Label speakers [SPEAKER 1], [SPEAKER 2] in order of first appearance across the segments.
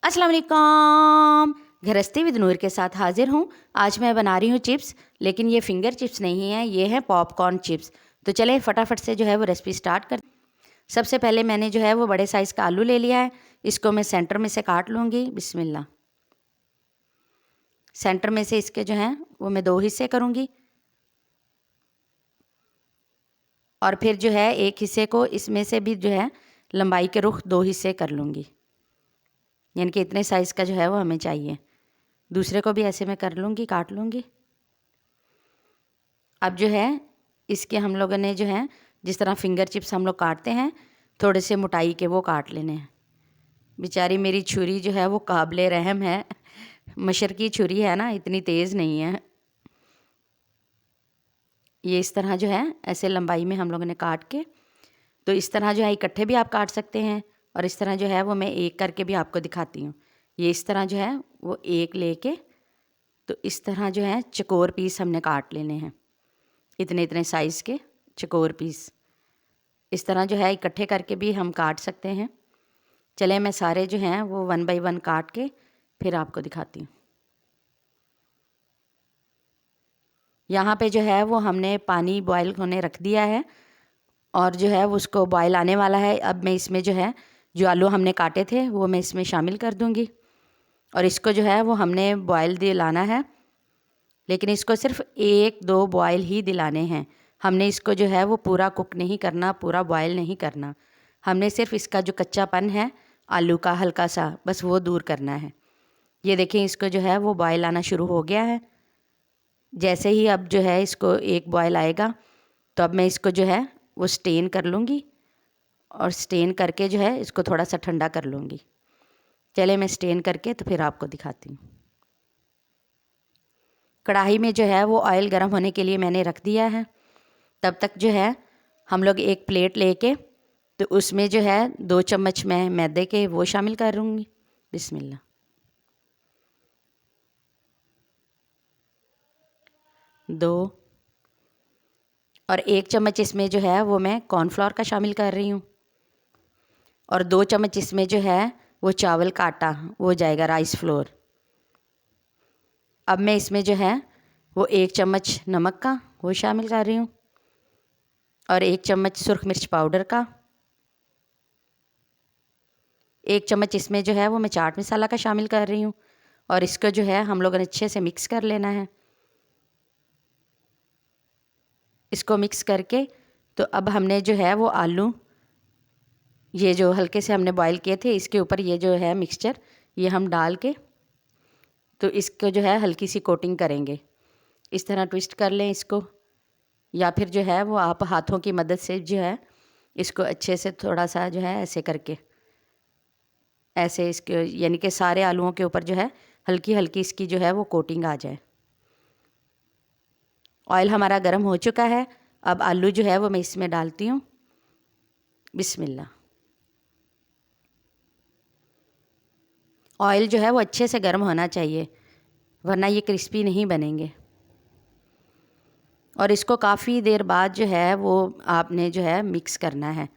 [SPEAKER 1] अस्सलाम वालेकुम। गृहस्थी विद नूर के साथ हाजिर हूँ। आज मैं बना रही हूँ चिप्स, लेकिन ये फिंगर चिप्स नहीं हैं, ये हैं पॉपकॉर्न चिप्स। तो चले फटाफट से जो है वो रेसिपी स्टार्ट कर। सबसे पहले मैंने जो है वो बड़े साइज़ का आलू ले लिया है। इसको मैं सेंटर में से काट लूँगी। बिस्मिल्लाह। सेंटर में से इसके जो हैं वो मैं 2 हिस्से करूँगी और फिर जो है एक हिस्से को इसमें से भी जो है लंबाई के रुख 2 हिस्से कर लूँगी, यानी कि इतने साइज़ का जो है वो हमें चाहिए। दूसरे को भी ऐसे मैं कर लूँगी, काट लूँगी। अब जो है इसके हम लोगों ने जो है जिस तरह फिंगर चिप्स हम लोग काटते हैं, थोड़े से मोटाई के वो काट लेने हैं। बेचारी मेरी छुरी जो है वो काबिले रहम है, मशरकी छुरी है ना, इतनी तेज़ नहीं है। ये इस तरह जो है ऐसे लंबाई में हम लोगों ने काट के, तो इस तरह जो है इकट्ठे भी आप काट सकते हैं और इस तरह जो है वो मैं एक करके भी आपको दिखाती हूँ। ये इस तरह जो है वो एक लेके, तो इस तरह जो है चकोर पीस हमने काट लेने हैं, इतने इतने साइज़ के चकोर पीस। इस तरह जो है इकट्ठे करके भी हम काट सकते हैं। चले मैं सारे जो हैं वो 1 बाय 1 काट के फिर आपको दिखाती हूँ। यहाँ पे जो है वो हमने पानी बॉयल होने रख दिया है और जो है वो उसको बॉयल आने वाला है। अब मैं इसमें जो है जो आलू हमने काटे थे वो मैं इसमें शामिल कर दूँगी और इसको जो है वो हमने बॉयल दिलाना है, लेकिन इसको सिर्फ 1-2 बॉयल ही दिलाने हैं। हमने इसको जो है वो पूरा कुक नहीं करना, पूरा बॉयल नहीं करना। हमने सिर्फ इसका जो कच्चापन है आलू का हल्का सा, बस वो दूर करना है। ये देखें इसको जो है वो बॉयल आना शुरू हो गया है। जैसे ही अब जो है इसको एक बॉयल आएगा तो अब मैं इसको जो है वो स्टेन कर लूँगी और स्टेन करके जो है इसको थोड़ा सा ठंडा कर लूँगी। चले मैं स्टेन करके तो फिर आपको दिखाती हूँ। कढ़ाई में जो है वो ऑयल गर्म होने के लिए मैंने रख दिया है। तब तक जो है हम लोग एक प्लेट लेके तो उसमें जो है 2 चम्मच मैं मैदे के वो शामिल करूँगी। बिस्मिल्लाह। 2 और 1 चम्मच इसमें जो है वो मैं कॉर्नफ्लोर का शामिल कर रही हूँ और 2 चम्मच इसमें जो है वो चावल का आटा वो जाएगा, राइस फ्लोर। अब मैं इसमें जो है वो 1 चम्मच नमक का वो शामिल कर रही हूँ और 1 चम्मच सुरख मिर्च पाउडर का। 1 चम्मच इसमें जो है वो मैं चाट मसाला का शामिल कर रही हूँ और इसको जो है हम लोगों ने अच्छे से मिक्स कर लेना है। इसको मिक्स करके तो अब हमने जो है वो आलू ये जो हल्के से हमने बॉईल किए थे इसके ऊपर ये जो है मिक्सचर ये हम डाल के तो इसको जो है हल्की सी कोटिंग करेंगे। इस तरह ट्विस्ट कर लें इसको, या फिर जो है वो आप हाथों की मदद से जो है इसको अच्छे से थोड़ा सा जो है ऐसे करके ऐसे इसके यानी कि सारे आलूओं के ऊपर जो है हल्की हल्की इसकी जो है वो कोटिंग आ जाए। ऑयल हमारा गर्म हो चुका है। अब आलू जो है वो मैं इसमें डालती हूँ। बिस्मिल्लाह। ऑयल जो है वो अच्छे से गर्म होना चाहिए, वरना ये क्रिस्पी नहीं बनेंगे। और इसको काफ़ी देर बाद जो है वो आपने जो है मिक्स करना है।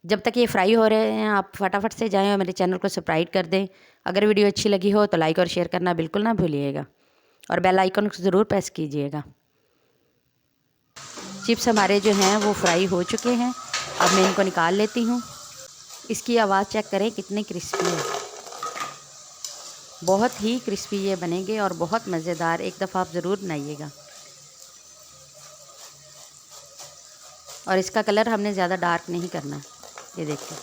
[SPEAKER 1] जब तक ये फ्राई हो रहे हैं आप फटाफट से जाएं और मेरे चैनल को सब्सक्राइब कर दें। अगर वीडियो अच्छी लगी हो तो लाइक और शेयर करना बिल्कुल ना भूलिएगा और बेल आइकन को ज़रूर प्रेस कीजिएगा। चिप्स हमारे जो हैं वो फ्राई हो चुके हैं। अब मैं इनको निकाल लेती हूँ। इसकी आवाज़ चेक करें कितनी क्रिस्पी है, बहुत ही क्रिस्पी ये बनेंगे और बहुत मज़ेदार। एक दफ़ा आप ज़रूर बनाइएगा। और इसका कलर हमने ज़्यादा डार्क नहीं करना। ये देखिए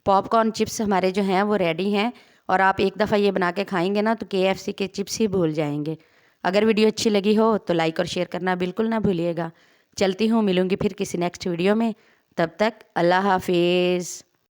[SPEAKER 1] पॉपकॉर्न चिप्स हमारे जो हैं वो रेडी हैं और आप एक दफ़ा ये बना के खाएंगे ना तो KFC के चिप्स ही भूल जाएंगे। अगर वीडियो अच्छी लगी हो तो लाइक और शेयर करना बिल्कुल ना भूलिएगा। चलती हूँ, मिलूँगी फिर किसी नेक्स्ट वीडियो में। तब तक अल्लाह हाफिज़।